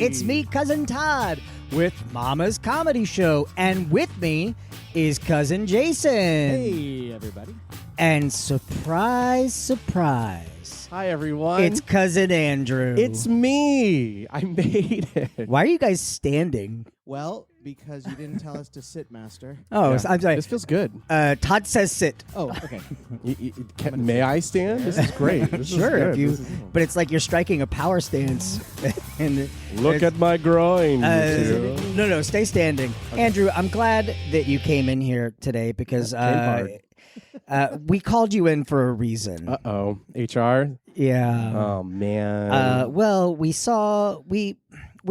It's me, Cousin Todd, with Mama's Comedy Show. And with me is Cousin Jason. Hey, everybody. And surprise, surprise. Hi, everyone. It's Cousin Andrew. It's me. I made it. Why are you guys standing? Well, because you didn't tell us to sit, Master. Oh, Yeah. I'm sorry. This feels good. Todd says sit. Oh, okay. May I stand? This is great. This is Sure, good. if you. This is- But it's like you're striking a power stance. And Look it's- at my groin. you two. no, stay standing. Andrew, I'm glad that you came in here today because we called you in for a reason. Uh-oh. HR? Yeah. Oh, man. Well, we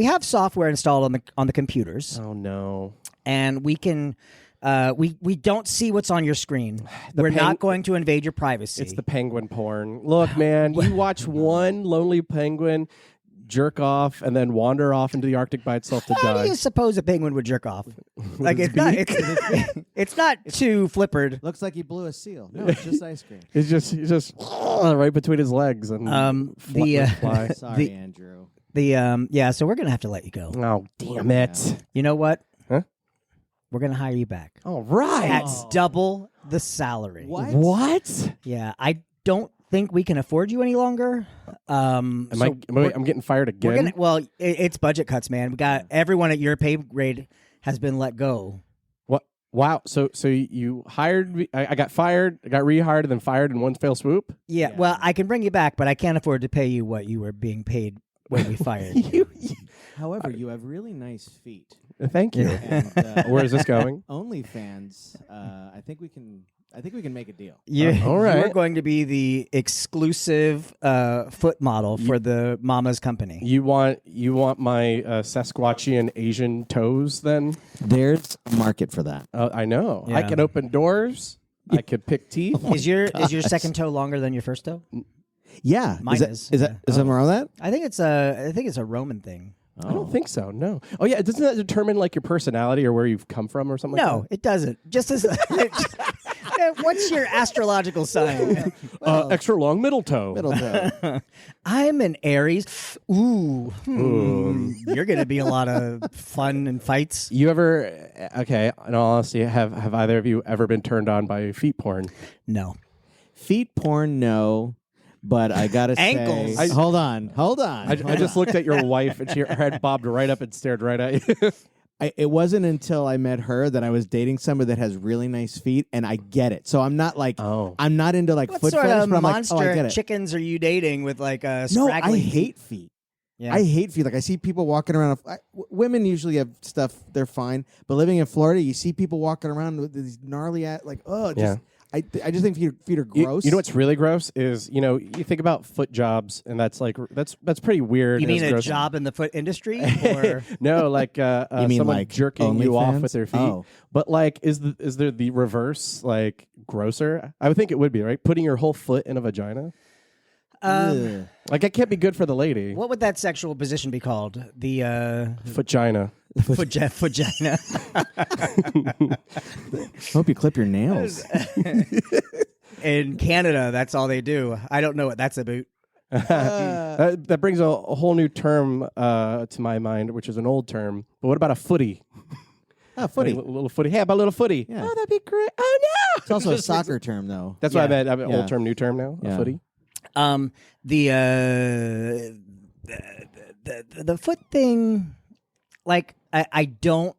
have software installed on the computers, Oh, no. and we can we don't see what's on your screen. The We're peng- not going to invade your privacy. It's the penguin porn. Look, man, you watch one lonely penguin jerk off and then wander off into the Arctic by itself to How die. do you suppose a penguin would jerk off? Like it's not. It's not too flippered. Looks like he blew a seal. No, it's just ice cream. He's just right between his legs and fly. Sorry, The- Andrew. So we're gonna have to let you go. Oh, damn it. You know what? Huh? We're gonna hire you back All right. at double the salary. What? Yeah, I don't think we can afford you any longer. I'm getting fired again? It's budget cuts, man. We got everyone at your pay grade has been let go. What? Wow. So you hired me. I got fired. I got rehired and then fired in one fell swoop. Yeah, Yeah. well, I can bring you back, but I can't afford to pay you what you were being paid when we fired you. However, you have really nice feet. Thank you. And, Where is this going? OnlyFans. I think we can make a deal. All right. You're going to be the exclusive foot model for the Mama's company. You want my Sasquatchian Asian toes? Then There's a market for that. I know. Yeah. I can open doors. I could pick teeth. Is your second toe longer than your first toe? Yeah. Mine is. Is that something wrong with that? I think it's a Roman thing. I don't think so. No. Oh yeah. Doesn't that determine like your personality or where you've come from or something? No, like it doesn't. Just as what's your astrological sign? that? Extra long middle toe. Middle toe. I'm an Aries. Ooh, you're gonna be a lot of fun and fights. You ever? Okay. In all honesty, have either of you ever been turned on by feet porn? No. Feet porn, no. But I gotta Ankles. say, hold on. I just looked at your wife and her head bobbed right up and stared right at you. It wasn't until I met her that I was dating somebody that has really nice feet, and I get it. So I'm not like, I'm not into like What foot sort fetish, of but I'm like, monster oh, I get it. chickens are you dating with like a No, scraggly I hate feet. Yeah. I hate feet. Like I see people walking around. Women usually have stuff; they're fine. But living in Florida, you see people walking around with these gnarly Yeah. I just think feet are gross. You know what's really gross is you think about foot jobs and that's pretty weird. You and mean it's a gross. job in the foot industry? Or No, like You mean someone like jerking you off OnlyFans? with their feet. Oh. But like, is there the reverse like grosser? I would think it would be right. Putting your whole foot in a vagina, Ugh. like that can't be good for the lady. what would that sexual position be called? The Vagina. vagina. Hope you clip your nails. In Canada, that's all they do. I don't know what that's about. That brings a whole new term to my mind, which is an old term. But what about a footy? Footy. A little footy. Hey, about a little footy. Yeah. Oh, that'd be great. Oh no! It's also a soccer term, though. That's what I Yeah. meant. I mean, Yeah. old term, new term now. Yeah. A footy. The foot thing, like I don't.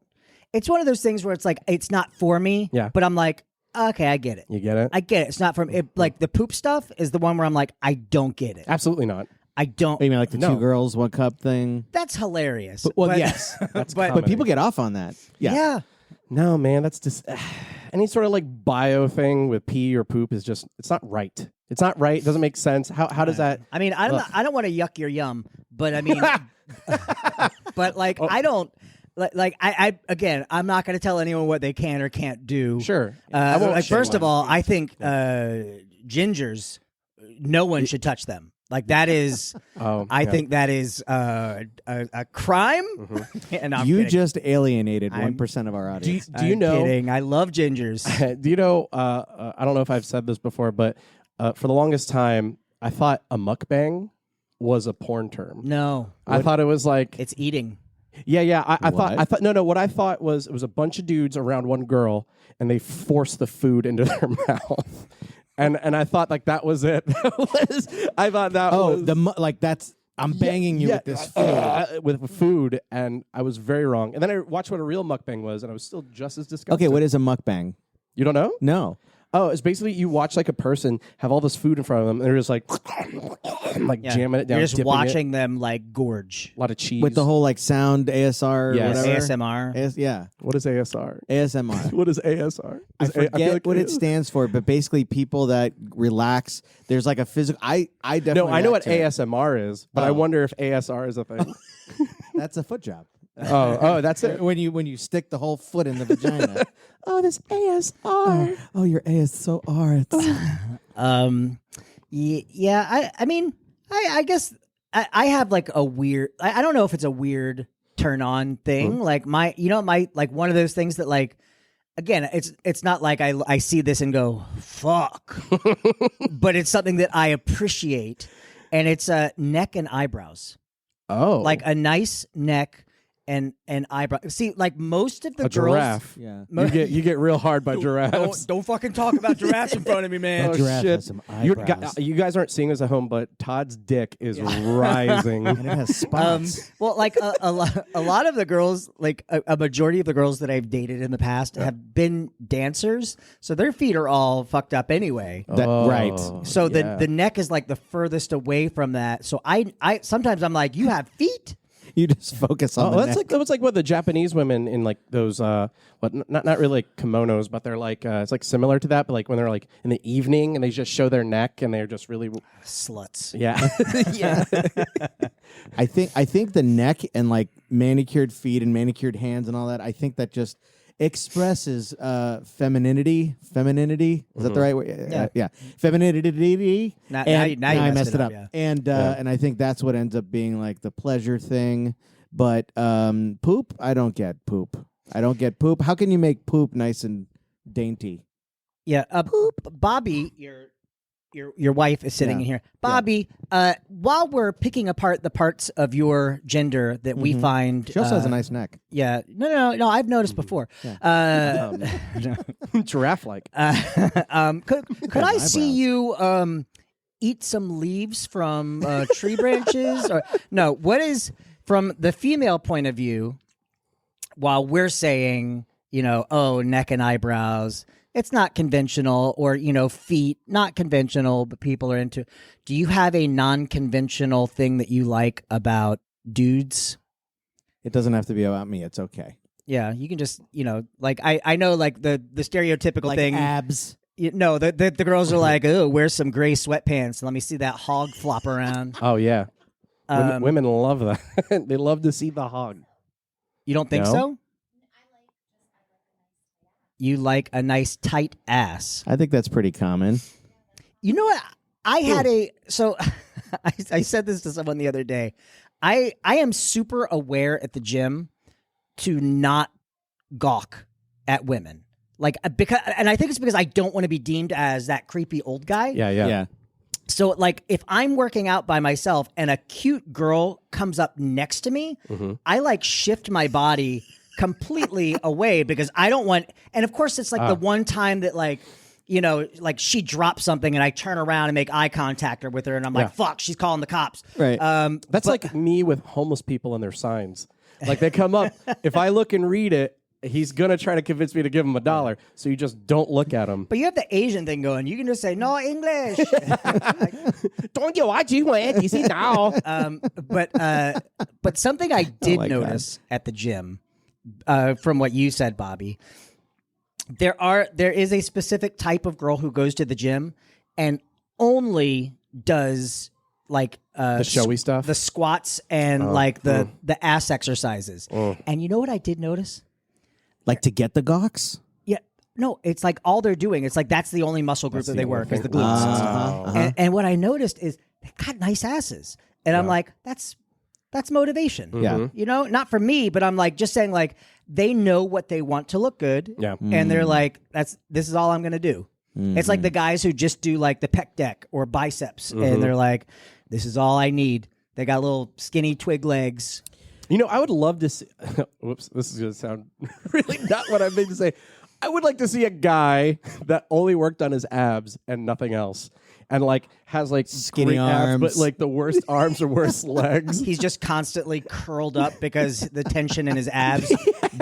It's one of those things where it's like it's not for me. Yeah. But I'm like, okay, I get it. You get it? I get it. It's not from it. Like the poop stuff is the one where I'm like, I don't get it. Absolutely not. I don't. You mean like the No. two girls, one cup thing? That's hilarious. Well, yes. That's But- comedy. But people get off on that. yeah. No, man, that's just any sort of like bio thing with pee or poop is just it's not right. It's not right. It doesn't make sense. How does that? I mean, I don't want to yuck your yum, but I mean, but like I don't. Like I again, I'm not going to tell anyone what they can or can't do. Sure. I won't Like, shame first of one. all, I think gingers, no one should touch them. Like that is, Oh, I yeah. think that is a crime. And I'm You kidding. just alienated I'm- 1% of our audience. Do you I'm know? Kidding. I love gingers. Do you know? I don't know if I've said this before, but for the longest time, I thought a mukbang was a porn term. No, I thought it was like it's eating. yeah. I What? thought no. What I thought was it was a bunch of dudes around one girl, and they forced the food into their mouth. And I thought like that was it. I thought that was like that's I'm banging you with this food. with food, and I was very wrong. And then I watched what a real mukbang was, and I was still just as disgusted. Okay, what is a mukbang? You don't know? No. Oh, it's basically you watch like a person have all this food in front of them, and they're just like Yeah. jamming it down. You're just dipping watching them like gorge. it. A lot of cheese With the whole like sound ASR Yes. whatever. ASMR. Yeah. What is ASR? ASMR. What is ASR? I forget feel like what it stands for, but basically people that relax. There's like a physical. I definitely. No, I know what react to it. ASMR is, but I Oh. wonder if ASR is a thing. That's a foot job. oh, that's it. when you stick the whole foot in the vagina. Oh, this ASR. Oh, your ASR. Yeah. I mean, I guess I have like a weird. I don't know if it's a weird turn on thing. Like my like one of those things that like. Again, it's not like I see this and go fuck, but it's something that I appreciate, and it's neck and eyebrows, Oh, like a nice neck and eyebrow. See, like most of the a girls, giraffe. Yeah. You get real hard by giraffes. don't fucking talk about giraffes in front of me, man. Oh, giraffe shit. has some You're- eyebrows. you guys aren't seeing this at home, but Todd's dick is rising. And it has spots. Well, like a lot of the girls, like a majority of the girls that I've dated in the past have been dancers, so their feet are all fucked up anyway. Right. So yeah. the neck is like the furthest away from that. So I sometimes I'm like, you have feet? You just focus on Oh, the that's neck. like that's like what the Japanese women in like those not really like kimonos, but they're like it's like similar to that, but like when they're like in the evening and they just show their neck and they're just really Sluts. yeah yeah. I think the neck and like manicured feet and manicured hands and all that. I think that just expresses femininity. Femininity, is that the right word? Yeah. Femininity. Now And you I messed messed it it up, up. yeah. And I think that's what ends up being like the pleasure thing. But poop, I don't get poop. I don't get poop. How can you make poop nice and dainty? Yeah. Bobby, your wife is sitting Yeah. in here. Bobby, while we're picking apart the parts of your gender that we find, She also has a nice neck. yeah. No. I've noticed before. Giraffe like. Could I see eyebrows. you eat some leaves from tree branches? Or no? What is from the female point of view? While we're saying, oh, neck and eyebrows, it's not conventional, or feet, not conventional, but people are into. Do you have a non-conventional thing that you like about dudes? It doesn't have to be about me. It's okay. Yeah, you can just, like I know, like the stereotypical Like thing. abs. No, the girls are like, oh, wear some gray sweatpants. Let me see that hog flop around. Oh yeah, Um, women love that. They love to see the hog. You don't think No? so? You like a nice tight ass. I think that's pretty common. You know what? I had I said this to someone the other day. I am super aware at the gym to not gawk at women. Like and I think it's because I don't want to be deemed as that creepy old guy. Yeah. So like if I'm working out by myself and a cute girl comes up next to me, I like shift my body completely away because I don't want, and of course it's like the one time that like like she drops something and I turn around and make eye contact with her and I'm like, fuck, she's calling the cops. Right. That's like me with homeless people and their signs. Like they come up, if I look and read it, he's gonna try to convince me to give him $1. So you just don't look at him. But you have the Asian thing going. You can just say no English. Don't you watch you want? You see now. But something I did my God. notice at the gym, from what you said, Bobby, there is a specific type of girl who goes to the gym and only does like The showy stuff. the squats and like the ass exercises. And you know what I did notice? Like to get the gawks? Yeah, no, it's like all they're doing. It's like that's the only muscle group that the they only work is the thing. glutes. And what I noticed is they got nice asses, and I'm like, that's motivation. Yeah. Not for me, but I'm like just saying like they know what they want to look good. Yeah. and they're like, this is all I'm gonna do. It's like the guys who just do like the pec deck or biceps, and they're like, this is all I need. They got little skinny twig legs. You know, I would love to see. Whoops, this is going to sound really not what I meant to say. I would like to see a guy that only worked on his abs and nothing else, and like has like Skinny great abs, arms. but like the worst arms or worst legs. He's just constantly curled up because the tension in his abs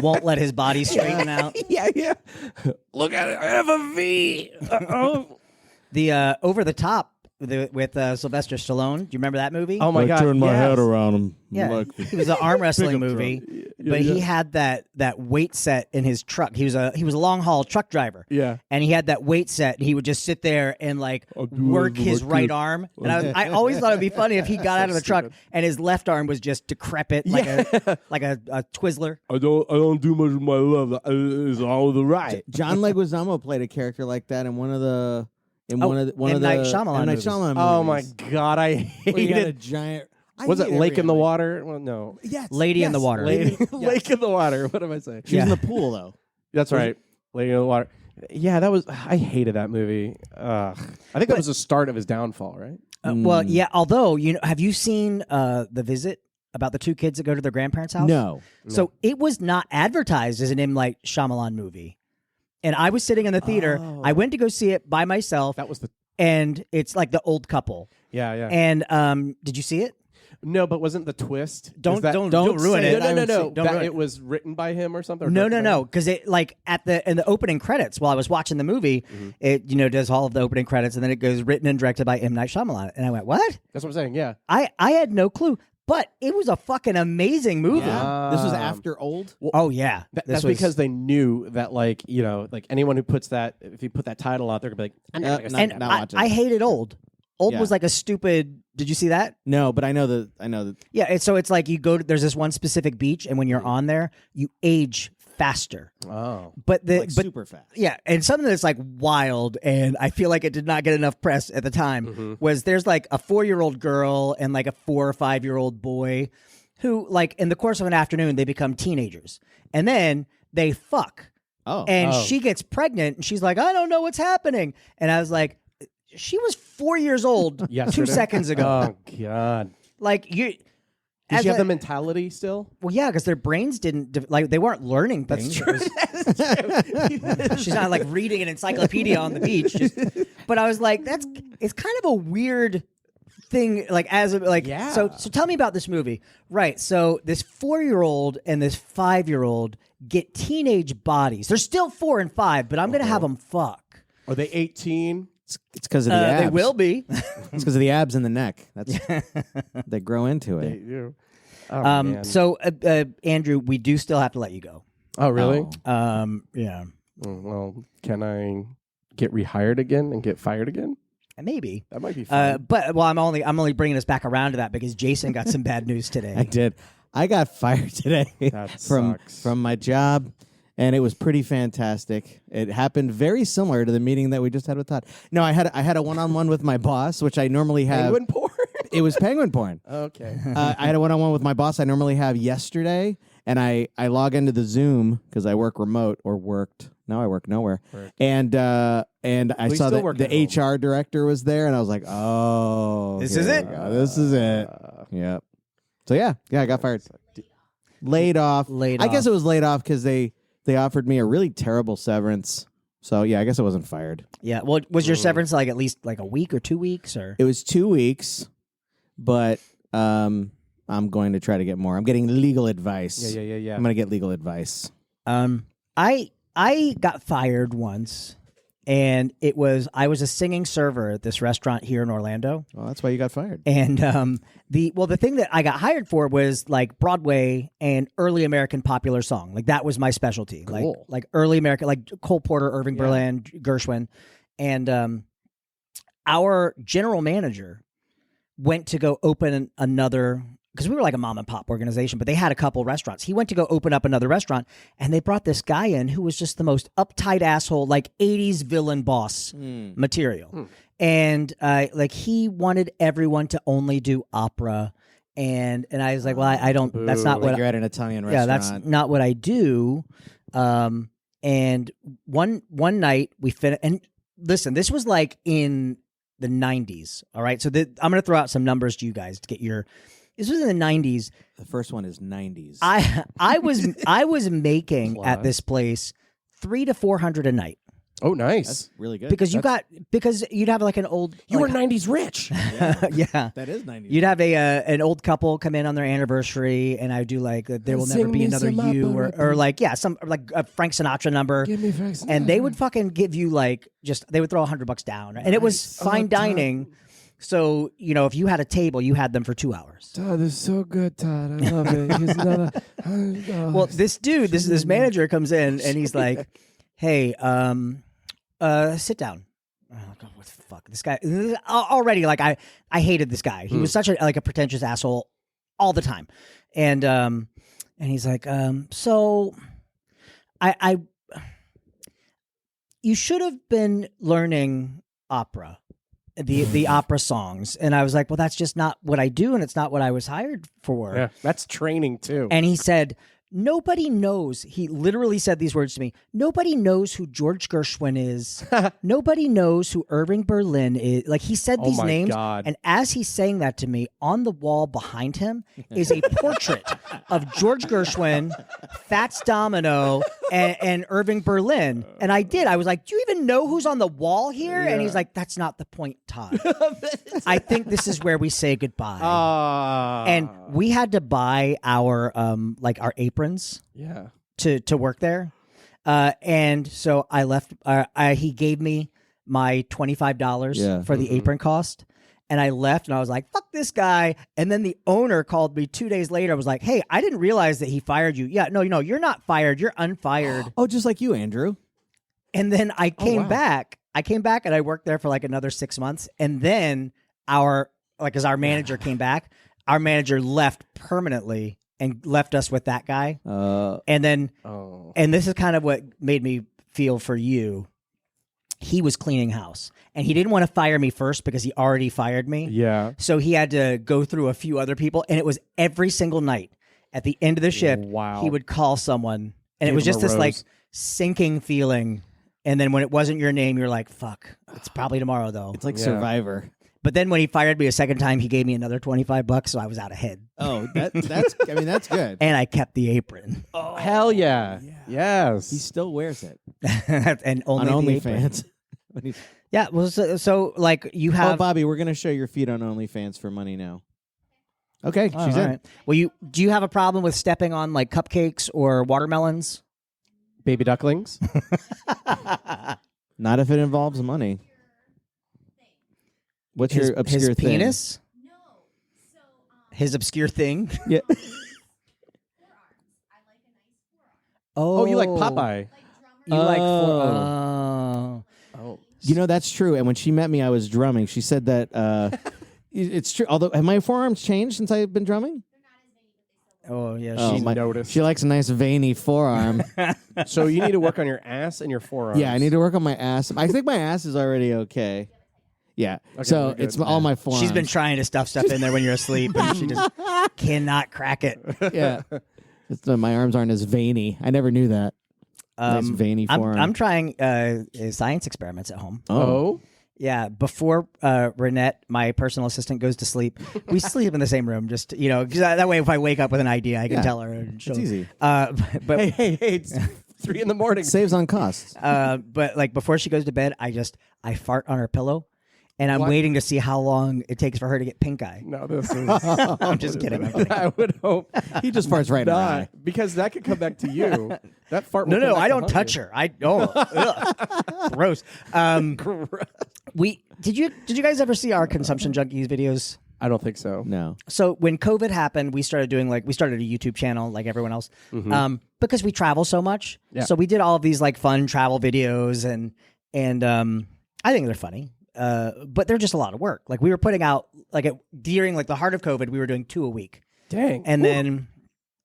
won't let his body straighten out. Yeah. Look at it. I have a V. Oh. The Over the Top with Sylvester Stallone. Do you remember that movie? Oh my God! yes. around him. Yeah, it was an arm wrestling movie, but he had that weight set in his truck. He was a long haul truck driver. Yeah. And he had that weight set, and he would just sit there and like work his right arm. And I always thought it'd be funny if he got out of the truck and his left arm was just decrepit, like a Twizzler. I don't do much with my left. It's all the right. John Leguizamo played a character like that in one of the M. Night Shyamalan movies. Oh my God! I Where he hate had a it. giant. I Was it hate Lake every in the anime. Water? Well, no. Yes, Lady in the Water. Lake Yes. in the Water. What am I saying? She was in Yeah. the pool though. That's right. Lady in the Water. Yeah, that was. I hated that movie. I think that was the start of his downfall, right? Well, yeah. Although have you seen The Visit about the two kids that go to their grandparents' house? No. So it was not advertised as an M. Night Shyamalan movie, and I was sitting in the theater. I went to go see it by myself, That was the. and it's like the old couple. Yeah. And did you see it? No, but wasn't the twist? Don't is that- ruin say it. it. No. I would say- That don't ruin it. it was written by him or something. Or No, directed by him? because it like in the opening credits while I was watching the movie, it does all of the opening credits, and then it goes written and directed by M. Night Shyamalan, and I went, what? That's what I'm saying. Yeah. I had no clue, but it was a fucking amazing movie. Yeah. This was after Old. Oh yeah, That's because they knew that, like, like anyone who puts that, if you put that title out, they're gonna be like, I'm not gonna see and that. not watching I it. hated Old. Old Yeah. was like a stupid. Did you see that? No, but I know that. Yeah, it's like you go to there's this one specific beach, and when you're on there, you age faster. Oh. But Like super fast. yeah, and something that's like wild, and I feel like it did not get enough press at the time was there's like a 4-year-old girl and like a 4 or 5-year-old boy who like in the course of an afternoon they become teenagers, and then they fuck, Oh. and she gets pregnant, and she's like, I don't know what's happening, and I was like, she was 4 years old 2 Yesterday? seconds ago. Oh God. Like you. Does she have a- the mentality still? Well, yeah, because their brains didn't like they weren't learning things. It was- she's not like reading an encyclopedia on the beach. But I was like, it's kind of a weird thing. Like Yeah. So tell me about this movie, right? So this 4-year-old and this 5-year-old get teenage bodies. They're still 4 and 5, but I'm gonna have them fuck. Are they 18? It's because of the abs. They will be. It's because of the abs in the neck. That's they grow into They it. do. Oh, man. So Andrew, we do still have to let you go. Oh, really? Oh. Yeah, Well, can I get rehired again and get fired again? maybe. That might be fun. But I'm only bringing us back around to that because Jason got some bad news today. I did. I got fired today That from sucks. my job, and it was pretty fantastic. It happened very similar to the meeting that we just had with Todd. No, I had a one-on-one with my boss, which I normally have. Penguin porn? It was penguin porn. Okay. I had a one-on-one with my boss I normally have yesterday, and I log into the Zoom because I work remote or worked. Now I work nowhere. Worked. And I We saw still that work the at home. HR director was there, and I was like, oh. This here is we it? go. This is it. Yep. So yeah, I got fired. Laid off. Laid I guess off. it was laid off because they offered me a really terrible severance. So yeah, I guess I wasn't fired. Yeah. Well, was your severance like at least like a week or 2 weeks or? It was 2 weeks, but I'm going to try to get more. I'm getting legal advice. Yeah. I'm going to get legal advice. I got fired once, and I was a singing server at this restaurant here in Orlando. Well, that's why you got fired. And the thing that I got hired for was like Broadway and early American popular song. Like that was my specialty. Cool. Like early American, like Cole Porter, Irving Berlin, Gershwin, and our general manager went to go open another. Because we were like a mom and pop organization, but they had a couple restaurants. He went to go open up another restaurant, and they brought this guy in who was just the most uptight asshole, like 80s villain boss material. And like he wanted everyone to only do opera. And I was like, well, I don't, that's not Like what, you're at an Italian yeah, restaurant. that's not what I do. And one night we finished, and listen, this was the 90s. All right, so I'm going to throw out some numbers to you guys to get your. This was in the 90s. The first one is 90s. I was making at this place $300 to $400 a night. Oh, nice. That's really good. Because you'd have like an old You were like, 90s rich. yeah. That is 90s. You'd have an old couple come in on their anniversary, and I do like There Will Never Sing Be me Another some You, opera, or like some like a Frank Sinatra number, Give me Frank and they Sinatra. would fucking give you like they would throw $100 down, and it was fine dining. So if you had a table, you had them for 2 hours. Todd, this is so good, Todd. I love it. He's another. Well, this dude, this manager comes in, and he's like, "Hey, sit down." Oh, God, what the fuck? This guy already like I hated this guy. He was such a pretentious asshole all the time, and he's like, so I you should have been learning opera, the opera songs, and I was like, well, that's just not what I do, and it's not what I was hired for. Yeah, that's training too. And he said, nobody knows. He literally said these words to me. Nobody knows who George Gershwin is. Nobody knows who Irving Berlin is. Like, he said these my names. God. And as he's saying that to me, on the wall behind him is a portrait of George Gershwin, Fats Domino, and Irving Berlin. And I did. I was like, do you even know who's on the wall here? And he's like, that's not the point, Todd. I think this is where we say goodbye. And we had to buy our our aprons yeah. to work there, and so I left. He gave me my $25 for the apron cost, and I left. And I was like, "Fuck this guy!" And then the owner called me 2 days later. I was like, "Hey, I didn't realize that he fired you." Yeah, no, you're not fired. You're unfired. Oh, just like you, Andrew. And then I came wow. back. I came back and I worked there for like another 6 months. And then as our manager came back, our manager left permanently and left us with that guy. And then, and this is kind of what made me feel for you. He was cleaning house, and he didn't want to fire me first because he already fired me. Yeah. So he had to go through a few other people, and it was every single night at the end of the shift. Wow. He would call someone, and Give it was him just a this like rose. sinking feeling. And then when it wasn't your name, you're like, fuck, it's probably tomorrow though. It's like Yeah. Survivor. But then when he fired me a second time, he gave me another $25, so I was out ahead. Oh, that's that's good. And I kept the apron. Oh, hell yeah. Yes. He still wears it And only on the apron. OnlyFans. When he's- Yeah, well, so like you oh, have. Bobby, we're gonna show your feet on OnlyFans for money now. Okay, Oh, she's all in. right. Well, do you have a problem with stepping on like cupcakes or watermelons? Baby ducklings. Not if it involves money. What's your obscure his thing? penis? No. So his obscure thing? Yeah. Oh, you like Popeye. You like Oh. Oh. You know, that's true. And when she met me, I was drumming. She said that it's true. Although, have my forearms changed since I've been drumming? Oh yeah, Oh, she's noticed. She likes a nice veiny forearm. So you need to work on your ass and your forearms. Yeah, I need to work on my ass. I think my ass is already okay. Yeah. So we're good. it's all my forearms. She's been trying to stuff in there when you're asleep, and she just cannot crack it. Yeah. My arms aren't as veiny. I never knew that. Nice veiny forearm. I'm trying science experiments at home. Oh. Yeah, before Renette, my personal assistant, goes to sleep, we sleep in the same room. Just 'cause that way, if I wake up with an idea, I can tell her. And It's easy. But Hey, it's 3 a.m. Saves on costs. but like before she goes to bed, I fart on her pillow, and I'm What? waiting to see how long it takes for her to get pink eye. No, this is. I'm just kidding. I'm kidding. I would hope He just farts right in her not, eye. because that could come back to you. That fart. Will No, come back I to don't haunt touch you. her. Gross. Did you guys ever see our Consumption Junkies videos? I don't think so. No. So when COVID happened, we started a YouTube channel like everyone else, because we travel so much. Yeah. So we did all of these like fun travel videos, and I think they're funny, but they're just a lot of work. Like we were putting out during like the heart of COVID, we were doing 2 a week, Dang. and then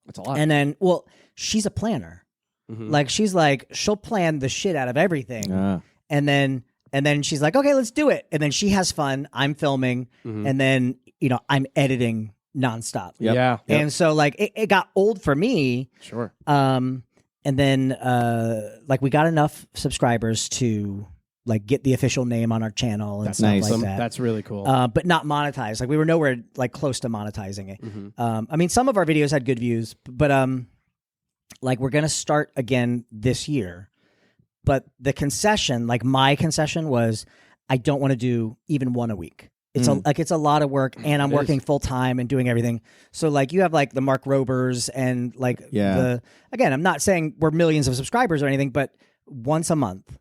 That's a lot. and then she's a planner. Like she'll plan the shit out of everything, and then she's like, okay, let's do it. And then she has fun. I'm filming, and then I'm editing nonstop. Yep. Yeah. And so like it got old for me. Sure. And then like we got enough subscribers to like get the official name on our channel and That's stuff nice. like that. That's really cool. But not monetized. Like we were nowhere like close to monetizing it. Mm-hmm. I mean, some of our videos had good views, but like we're gonna start again this year. But the concession, like my concession, was I don't want to do even one a week. It's it's a lot of work, and I'm working full time and doing everything. So like you have like the Mark Robers and like again, I'm not saying we're millions of subscribers or anything, but once a month.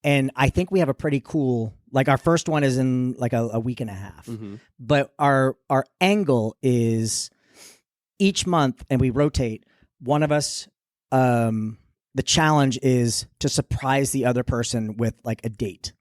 And I think we have a pretty cool, like our first one is in like a week and a half. Mm-hmm. But our angle is each month, and we rotate. One of us, the challenge is to surprise the other person with like a date.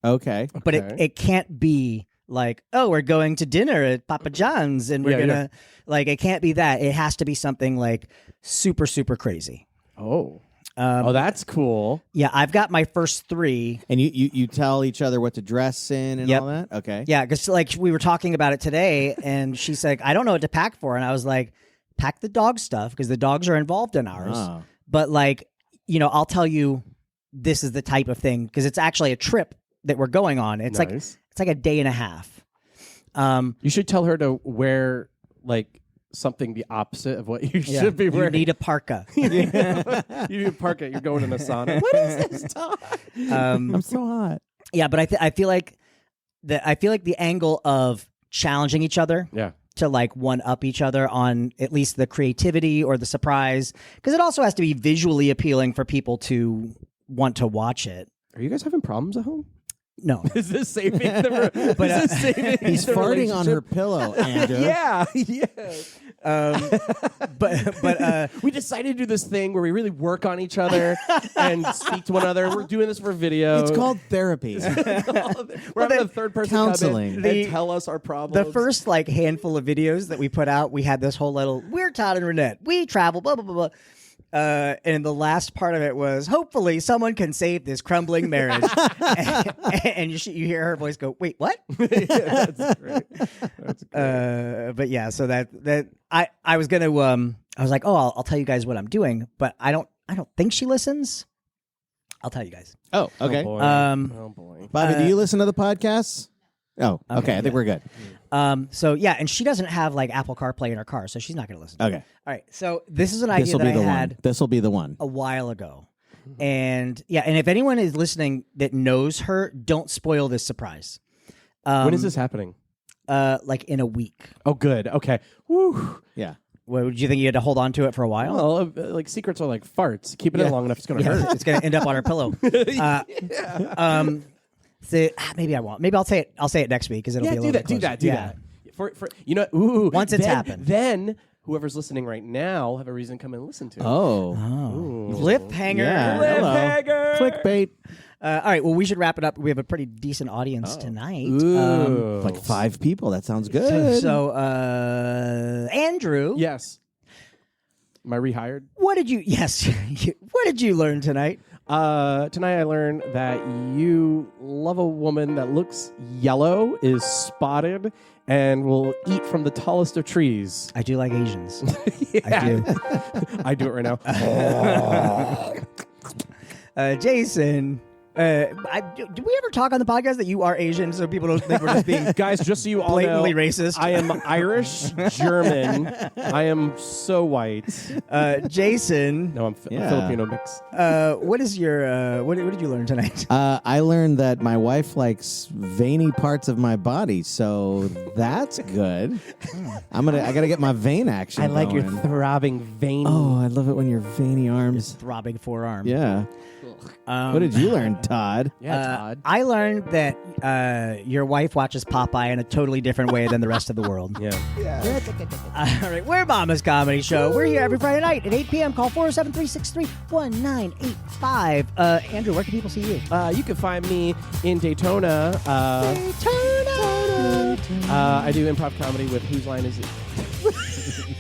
Okay. But it can't be like, oh, we're going to dinner at Papa John's and we're gonna like it can't be that. It has to be something like super, super crazy. Oh. That's cool. Yeah, I've got my first 3. And you tell each other what to dress in and Yep. all that? Okay. Yeah, because like we were talking about it today, and she's like, I don't know what to pack for. And I was like, pack the dog stuff because the dogs are involved in ours. Oh. But like, you know, I'll tell you this is the type of thing because it's actually a trip that we're going on. It's Nice. like a day and a half. You should tell her to wear like something the opposite of what you Yeah. should be You wearing. need a parka. You need to park it. You're going in a sauna. What is this, Todd? I'm so hot. Yeah, but I feel like the angle of challenging each other Yeah. to like one up each other on at least the creativity or the surprise, because it also has to be visually appealing for people to want to watch it. Are you guys having problems at home? No. Is this saving the? Is this saving He's the farting on her relationship? pillow, Andrew. Yeah. But We decided to do this thing where we really work on each other and speak to one another. We're doing this for video. It's called therapy. We're having a third person counseling. come in and tell us our problems. the first like handful of videos that we put out, we had this whole little we're Todd and Renette. We travel, blah blah blah blah. And the last part of it was hopefully someone can save this crumbling marriage. and you hear her voice go, "Wait, what?" That's great. That's great. But yeah, so that I was gonna I was like, oh, I'll tell you guys what I'm doing, but I don't think she listens. I'll tell you guys. Oh, okay. Oh boy. Um, Bobby, do you listen to the podcasts? Oh, okay. I think we're good. So yeah, and she doesn't have like Apple CarPlay in her car, so she's not gonna listen. Okay. All right. So this is an This idea will that be I the had one. This will be the one. a while ago. And yeah, and if anyone is listening that knows her, don't spoil this surprise. When is this happening? Like in a week. Oh, good. Okay. Woo. Yeah. What, would you think you had to hold on to it for a while? Well, like secrets are like farts. Keep it in long enough, it's gonna hurt. It's gonna end up on her pillow. So, maybe I won't. Maybe I'll say it next week because it'll be a little bit closer. Do that. For you know, ooh, Once it's then, happened. then whoever's listening right now will have a reason to come and listen to it. Oh. Cliffhanger. Yeah. Cliffhanger. Clickbait. All right. Well, we should wrap it up. We have a pretty decent audience tonight. Ooh. Like 5 people. That sounds good. So, Andrew. Yes. Am I rehired? What did you? Yes. What did you learn tonight? Tonight I learned that you love a woman that looks yellow, is spotted, and will eat from the tallest of trees. I do like Asians. Yeah. I do. I do it right now. Jason. Do we ever talk on the podcast that you are Asian, so people don't think we're just being Guys, just so you all know, blatantly racist? I am Irish, German. I am so white. Jason. No, I'm Yeah. Filipino mix. What is your? What did you learn tonight? I learned that my wife likes veiny parts of my body, so that's good. I gotta get my vein action. I like your going. throbbing vein. Oh, I love it when your veiny arms. Throbbing forearm. Yeah. What did you learn, Todd? Yeah, Todd. I learned that your wife watches Popeye in a totally different way than the rest of the world. Yeah. All right, we're Mama's Comedy Show. We're here every Friday night at 8 p.m. Call 407-363-1985. Andrew, where can people see you? You can find me in Daytona. I do improv comedy with Whose Line Is It?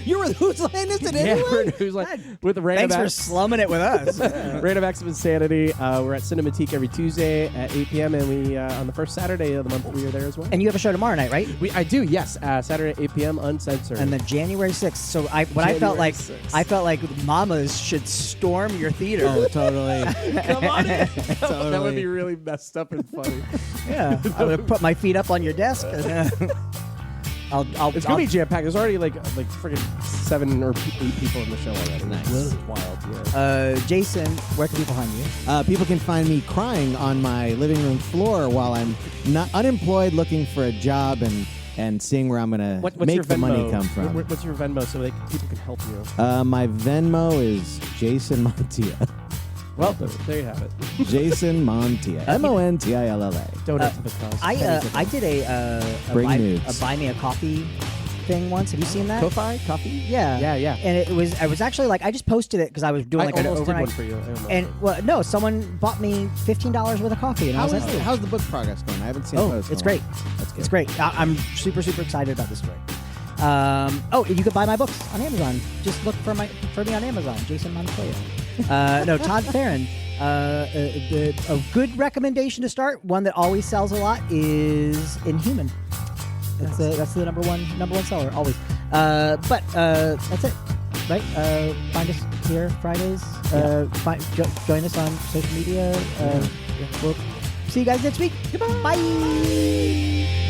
You're with Whose Line Is It Yeah, Anyway? who's like with Random Thanks for Acts. slumming it with us. Random Acts of Insanity. We're at Cinematique every Tuesday at 8 p.m. and we on the first Saturday of the month we are there as well. And you have a show tomorrow night, right? I do, yes. Saturday at 8 p.m. uncensored. And then January 6th. So I felt January like 6th. I felt like mamas should storm your theater. Oh, totally. Come on in. That would Totally. be really messed up and funny. Yeah, I'm gonna put my feet up on your desk. And, I'll. It's gonna be jam packed. There's already like freaking 7 or 8 people in the show already. Nice. This is wild. Yeah. Jason, where can people find you? People can find me crying on my living room floor while I'm not unemployed, looking for a job and seeing where I'm gonna What's make your the Venmo? money come from. What's your Venmo so that people can help you? My Venmo is Jason Montia. Well, there you have it. Jason Montia. Montilla. Donate to the cause. I did a Bring nudes. buy me a coffee thing once. Have you seen that? Ko-Fi coffee. Yeah, Yeah. And I was actually like, I just posted it because I was doing like I an almost did overnight. one for you. I almost And did. well, no, someone bought me $15 worth of coffee, and I was like, oh, How's the book progress going? I haven't seen oh, a post. it's in a great. while. That's good. It's great. I'm super excited about this story. You could buy my books on Amazon. Just look for me on Amazon, Jason Montoya. No, Todd Farron. A good recommendation to start, one that always sells a lot, is Inhuman. That's the number one seller always. But that's it, right? Find us here Fridays. Join us on social media. We'll see you guys next week. Goodbye. Bye.